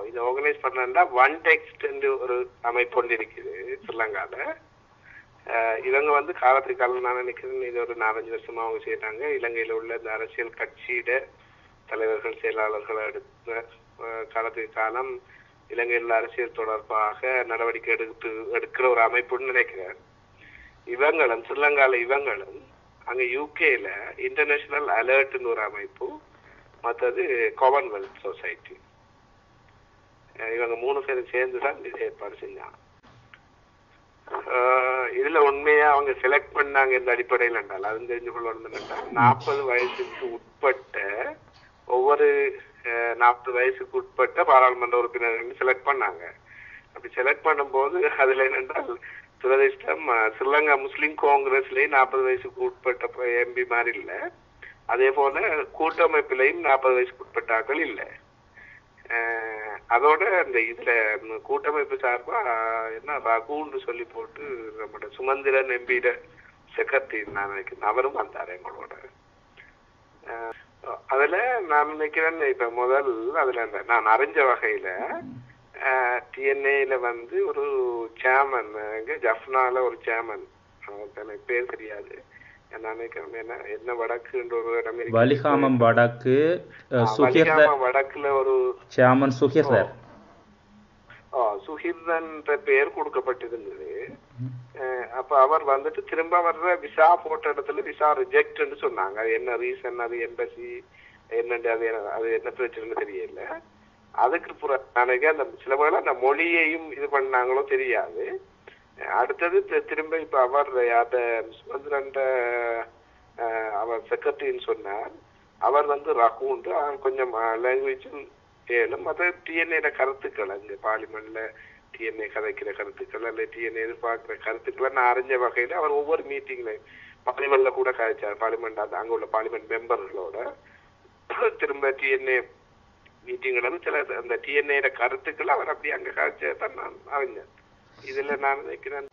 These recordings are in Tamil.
இதை ஆர்கனைஸ் பண்ணா ஒன் டெக்ஸ்ட் ஒரு அமைப்பு கொண்டு இருக்குது ஸ்ரீலங்கால. இவங்க வந்து காலத்துக்கு காலம் நான் நினைக்கிறேன் இது ஒரு 4-5 வருஷமா அவங்க செய்யறாங்க. இலங்கையில உள்ள இந்த அரசியல் கட்சியிட தலைவர்கள் செயலாளர்கள் எடுத்த காலத்துக்கு காலம் இலங்கையில் அரசியல் தொடர்பாக நடவடிக்கை எடுக்கிற ஒரு அமைப்புன்னு நினைக்கிறேன். இவங்களும் ஸ்ரீலங்கால இவங்களும் அங்க யூகேல இன்டர்நேஷனல் அலர்ட்னு ஒரு அமைப்பு, மற்றது காமன்வெல்த் சொசைட்டி, இவங்க 3 பேரும் சேர்ந்துதான் இது ஏற்பாடு செஞ்சாங்க. இதுல உண்மையா அவங்க செலக்ட் பண்ணாங்க இந்த அடிப்படையில் என்றால் அது தெரிஞ்சு கொள்ளணும். 40 வயசுக்கு உட்பட்ட ஒவ்வொரு 40 வயசுக்கு உட்பட்ட பாராளுமன்ற உறுப்பினர்கள் செலக்ட் பண்ணாங்க. அப்படி செலக்ட் பண்ணும்போது அதுல என்னென்றால் துரதிஷ்டம் ஸ்ரீலங்கா முஸ்லிம் காங்கிரஸ்லயும் 40 வயசுக்கு உட்பட்ட எம்பி மாதிரி இல்ல, அதே போல கூட்டமைப்பிலையும் 40 வயசுக்கு உட்பட்ட ஆட்கள் இல்லை. அதோட இந்த இதுல கூட்டமைப்பு சார்பா என்ன ரகுன்னு சொல்லி போட்டு நம்மளோட சுமந்திரன் எம்பியிட செக்ரட்டரி நான் நினைக்கிறேன், அவரும் வந்தாரு எங்களோட. அதுல நான் நினைக்கிறேன் இப்ப முதல் அதுல நான் அறிஞ்ச வகையில டிஎன்ஏல வந்து ஒரு சேர்மன் ஜப்னால ஒரு சேர்மன், எனக்கு பேர் தெரியாது, என்ன வடக்குன்ற ஒரு இடம் வலிகாமம் வடக்கு வடக்குல ஒரு சேர்மன் சுஹிர்தர் சுஹிர்தன்ற பெயர் கொடுக்கப்பட்டிருந்தது. அப்ப அவர் வந்துட்டு திரும்ப வர்ற விசா போட்ட இடத்துல விசா ரிஜெக்ட்னு சொன்னாங்க. அது என்ன ரீசன், அது எம்பசி என்னண்டு அது என்ன பிரச்சனைன்னு தெரியல. அதுக்கு அந்த சில வேளை அந்த மொழியையும் இது பண்ணாங்களோ தெரியாது. அடுத்தது திரும்ப இப்ப அவர் சுமந்திரன் அவர் செக்ரட்டரின்னு சொன்னார். அவர் வந்து ரகுண்டு கொஞ்சம் லாங்குவேஜும் ஏழும் மற்ற டிஎன்ஏ கருத்துக்கள் அங்க பார்லிமெண்ட்ல டிஎன்ஏ கதைக்கிற கருத்துக்கள் அல்ல டிஎன்ஏ எதிர்பார்க்கிற கருத்துக்களை நான் அறிஞ்ச வகையில அவர் ஒவ்வொரு மீட்டிங்லையும் பார்லிமெண்ட்ல கூட கதைச்சார். பார்லிமெண்ட் அங்க உள்ள பார்லிமெண்ட் மெம்பர்களோட திரும்ப டிஎன்ஏ மீட்டிங்ல சில அந்த டிஎன்ஏ கருத்துக்கள் அவர் அப்படி அங்க கதைச்சதான் நான் அறிஞ்சேன். இதுல நான் நினைக்கிறேன்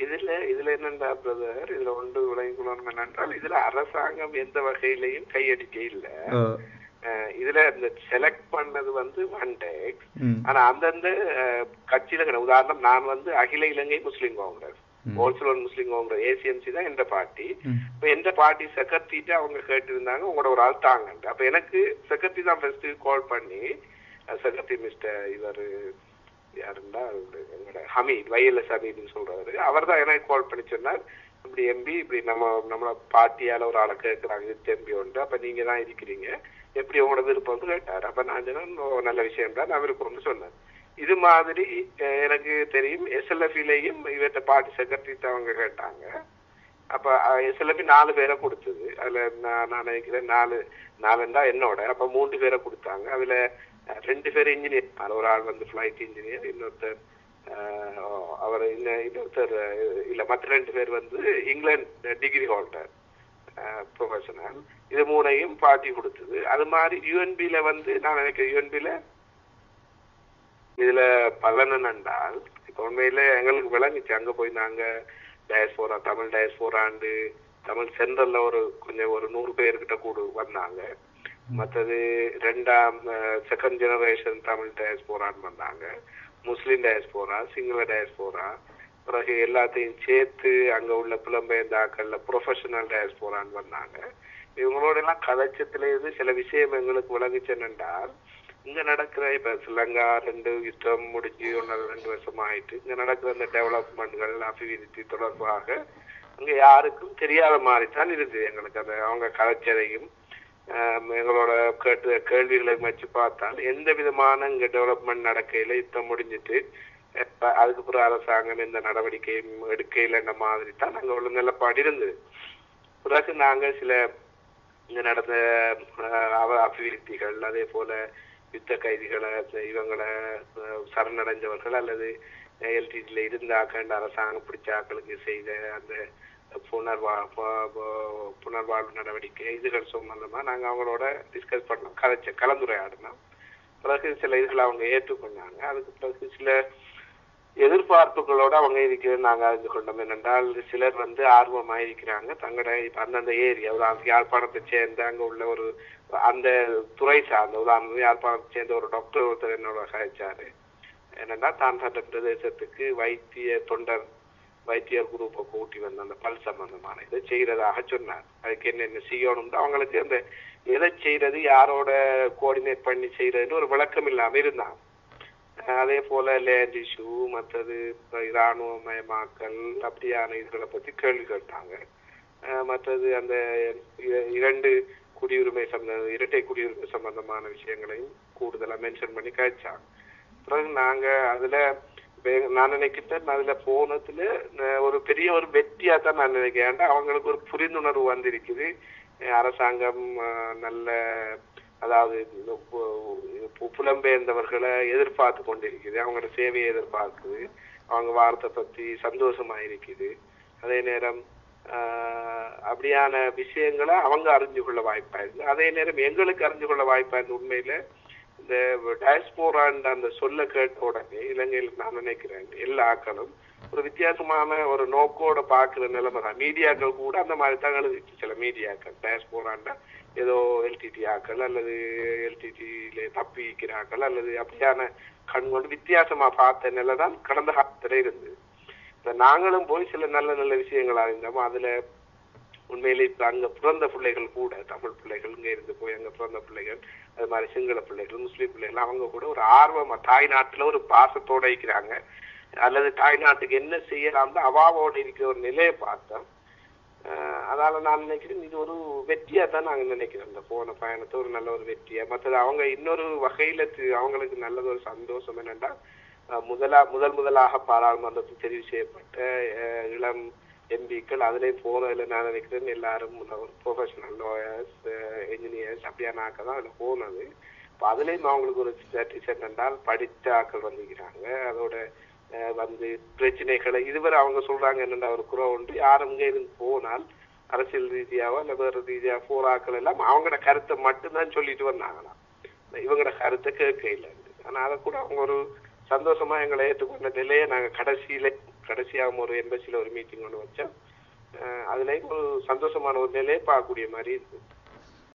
இதுல என்னண்டா பிரதர், இதுல ஒன்று விளங்கிக்கணும் என்னென்றால் இதுல அரசாங்கம் எந்த வகையிலையும் கையடிக்க இல்லை. இதுல இந்த செலக்ட் பண்ணது வந்து ஒன் டெக்ஸ், ஆனா அந்தந்த கட்சியில உதாரணம் நான் வந்து அகில இலங்கை முஸ்லிம் காங்கிரஸ், ஹோல்சேல் முஸ்லிம் காங்கிரஸ் ஏசிஎம்சி தான் எந்த பார்ட்டி. இப்ப எந்த பார்ட்டி செக்ரட்டரிட்டு அவங்க கேட்டு இருந்தாங்க உங்களோட ஒரு ஆள் தாங்க. அப்ப எனக்கு செக்ரட்டரி தான் ஃபர்ஸ்ட் கால் பண்ணி, செக்ரட்டரி மிஸ்டர் இவர் யாருன்னா எங்களோட ஹமீத் YLS ஹமீத்னு சொல்றாரு, அவர் தான் எனக்கு கால் பண்ணி சொன்னார் இப்படி எம்பி இப்படி நம்மள பார்ட்டியால ஒரு ஆளை கேட்கிறாங்க இது எம்பி உண்டு, அப்ப நீங்க தான் இருக்கிறீங்க, எப்படி உங்களோட விருப்பம்னு கேட்டார். அப்ப நான் சொன்னேன் நல்ல விஷயம் தான், நான் விருப்பம்னு சொன்னேன். இது மாதிரி எனக்கு தெரியும் SLF-லையும் இவர்கிட்ட பார்ட்டி செக்ரட்டரி அவங்க கேட்டாங்க. அப்ப SLF 4 பேரை கொடுத்தது. அதுல நான் நினைக்கிறேன் 4 என்னோட அப்ப 3 பேரை கொடுத்தாங்க. அதுல 2 பேர் இன்ஜினியர், ஒரு ஆள் வந்து ஃபிளைட் இன்ஜினியர், இன்னொருத்தர் அவர் இன்னொருத்தர் இல்ல மற்ற 2 பேர் வந்து இங்கிலாந்து டிகிரி ஹோல்டர் ப்ரொஃபஷனல். இது 3ஐயும் பார்ட்டி கொடுத்தது. அது மாதிரி யூஎன்பில வந்து நான் நினைக்கிறேன் யூஎன்பில இதுல பலன் என்னென்றால் இப்ப உண்மையில எங்களுக்கு விளங்குச்சு. அங்க போய் நாங்க டயஸ்போரா தமிழ் டயஸ்போராண்டு தமிழ் சென்ட்ரல்ல கொஞ்சம் ஒரு 100 பேர்கிட்ட கூட வந்தாங்க. மற்றது செகண்ட் ஜெனரேஷன் தமிழ் டயஸ்போரான்னு வந்தாங்க, முஸ்லிம் டயஸ்போரா, சிங்கள டயஸ்போரா, பிறகு எல்லாத்தையும் சேர்த்து அங்க உள்ள புலம்பெயர்ந்தாக்கள்ல ப்ரொஃபஷனல் டயஸ்போரான்னு வந்தாங்க. இவங்களோட எல்லாம் கதைச்சத்துல இருந்து சில விஷயம் எங்களுக்கு விளங்குச்சு என்னென்றால் இங்க நடக்கிற இப்ப ஸ்ரீலங்கா 2 யுத்தம் முடிஞ்சு 1-2 வருஷம் ஆயிட்டு இங்க நடக்கிற அந்த டெவலப்மெண்ட்கள் அபிவிருத்தி தொடர்பாக அங்க யாருக்கும் தெரியாத மாதிரி தான் இருக்குது. எங்களுக்கு அந்த அவங்க கதைச்சதையும் எங்களோட கேள்விகளை வச்சு பார்த்தால் எந்த விதமான இங்க டெவலப்மெண்ட் நடக்கையில யுத்தம் முடிஞ்சிட்டு அதுக்கு பிறகு அரசாங்கம் எந்த நடவடிக்கையும் எடுக்கையில மாதிரி தான் அங்க உள்ள நிலப்பாடு இருந்தது. பிறகு நாங்க சில இங்க நடந்த அபிவிருத்திகள் அதே போல யுத்த கைதிகளை இவங்களை சரணடைஞ்சவர்கள் அல்லது எல்டிடில இருந்த ஆக்கண்ட அரசாங்கம் பிடிச்ச ஆக்களுக்கு செய்த அந்த புனர்வாழ்வு நடவடிக்கை இதுகள் சம்பந்தமா நாங்க அவங்களோட டிஸ்கஸ் பண்ணோம், கலந்துரையாடினோம். பிறகு சில இதுகளை அவங்க ஏற்றுக்கொண்டாங்க. அதுக்கு பிறகு சில எதிர்பார்ப்புகளோட அவங்க இருக்கிறது நாங்க அறிந்து கொண்டோம். என்னென்றால் சிலர் வந்து ஆர்வமா இருக்கிறாங்க தங்களோட அந்தந்த ஏரியா யாழ்ப்பாணத்தை சேர்ந்து அங்க உள்ள ஒரு அந்த துறை சார்ந்த உதாரணம் யாழ்ப்பாணத்தை சேர்ந்த ஒரு டாக்டர் ஒருத்தர் என்னோட கழிச்சாரு. என்னன்னா தான் தன் பிரதேசத்துக்கு வைத்தியர் குரூப்பை கூட்டி வந்து அந்த பல் சம்பந்தமான இதை செய்யறதாக சொன்னார். அதுக்கு என்னென்ன செய்யணும்னு அவங்களுக்கு அந்த எதை செய்யறது யாரோட கோஆர்டினேட் பண்ணி செய்யறதுன்னு ஒரு விளக்கம் இல்லாம இருந்தாங்க. அதே போல லேண்ட் இஷ்யூ, மற்றது இராணுவமயமாக்கல் அப்படியான இதுகளை பத்தி கேள்வி கேட்டாங்க. மற்றது அந்த இரட்டை குடியுரிமை சம்பந்தமான விஷயங்களையும் கூடுதலா மென்ஷன் பண்ணி கழிச்சாங்க. பிறகு நாங்க நான் நினைக்கிட்டேன் அதுல போனதுல ஒரு பெரிய ஒரு வெற்றியா தான் நான் நினைக்கிறேன். அவங்களுக்கு ஒரு புரிந்துணர்வு வந்திருக்குது. அரசாங்கம் நல்ல, அதாவது புலம்பெயர்ந்தவர்களை எதிர்பார்த்து கொண்டிருக்குது, அவங்களோட சேவையை எதிர்பார்க்குது, அவங்க வார்த்தை பத்தி சந்தோஷமா இருக்குது. அதே நேரம் அப்படியான விஷயங்களை அவங்க அறிஞ்சு கொள்ள வாய்ப்பாயிருக்கு. அதே நேரம் எங்களுக்கு அறிஞ்சு கொள்ள வாய்ப்பாயிருக்கு. உண்மையில இந்த டயஸ்போரான்ற அந்த சொல்ல கேட்ட உடனே இலங்கையில் நான் நினைக்கிறேன் எல்லா ஆக்களும் ஒரு வித்தியாசமான ஒரு நோக்கோட பாக்குற நிலைமை தான். மீடியாக்கள் கூட அந்த மாதிரி தான் எழுதிச்சு. சில மீடியாக்கள் டயஸ்போராண்டா ஏதோ எல்டிடி ஆக்கள் அல்லது எல்டிடியில தப்பிக்கிறாக்கள் அல்லது அப்படியான கண்கொண்டு வித்தியாசமா பார்த்த நிலை தான் கடந்த காலத்துல இருந்தது. நாங்களும் போய் சில நல்ல நல்ல விஷயங்கள் அறிந்தோம். அதுல உண்மையிலே இப்ப அங்க பிறந்த பிள்ளைகள் கூட, தமிழ் பிள்ளைகள் இங்க இருந்து போய் அங்க பிறந்த பிள்ளைகள், அது மாதிரி சிங்கள பிள்ளைகள், முஸ்லீம் பிள்ளைகள், அவங்க கூட ஒரு ஆர்வமா தாய் நாட்டுல ஒரு பாசத்தோட இருக்கிறாங்க. அல்லது தாய் நாட்டுக்கு என்ன செய்யலாம் அவாவோடு இருக்கிற ஒரு நிலையை பார்த்தோம். அதனால நான் நினைக்கிறேன் இது ஒரு வெற்றியா தான் நாங்க நினைக்கிறோம். இந்த போன பயணத்தை ஒரு நல்ல ஒரு வெற்றியா. மற்றது அவங்க இன்னொரு வகையில அவங்களுக்கு நல்லது ஒரு சந்தோஷம் என்னன்னா, முதலாக பாராளுமன்றத்தில் தெரிவு செய்யப்பட்ட இளம் எம்பிக்கள் அதிலே போனதுல நான் நினைக்கிறேன் எல்லாரும் ஒரு ப்ரொஃபஷனல் லாயர்ஸ், என்ஜினியர்ஸ் அப்படியான ஆக்கள் தான் அதுல போனது. இப்போ அதுலேயும் அவங்களுக்கு ஒரு சாட்டிஸ்ஃபேக்ஷன் என்றால் படித்த ஆக்கள் வந்துக்கிறாங்க. அதோட வந்து பிரச்சனைகளை இதுவரை அவங்க சொல்றாங்க என்னென்ன ஒரு குறை உண்டு, யாரும் இங்கே இருந்து போனால் அரசியல் ரீதியாவோ இல்லை வேறு ரீதியாக போராக்கள் எல்லாம் அவங்களோட கருத்தை மட்டும்தான் சொல்லிட்டு வந்தாங்களாம். இவங்களோட கருத்தை கேட்க இல்லை. ஆனா அதை கூட அவங்க ஒரு சந்தோஷமா எங்களை ஏற்றுக்கொண்ட நிலையை நாங்க கடைசியாக ஒரு எம்பசியில ஒரு மீட்டிங் ஒன்று வச்சோம். அதுலயும் ஒரு சந்தோஷமான ஒரு நிலையை பார்க்கக்கூடிய மாதிரி இருக்கு.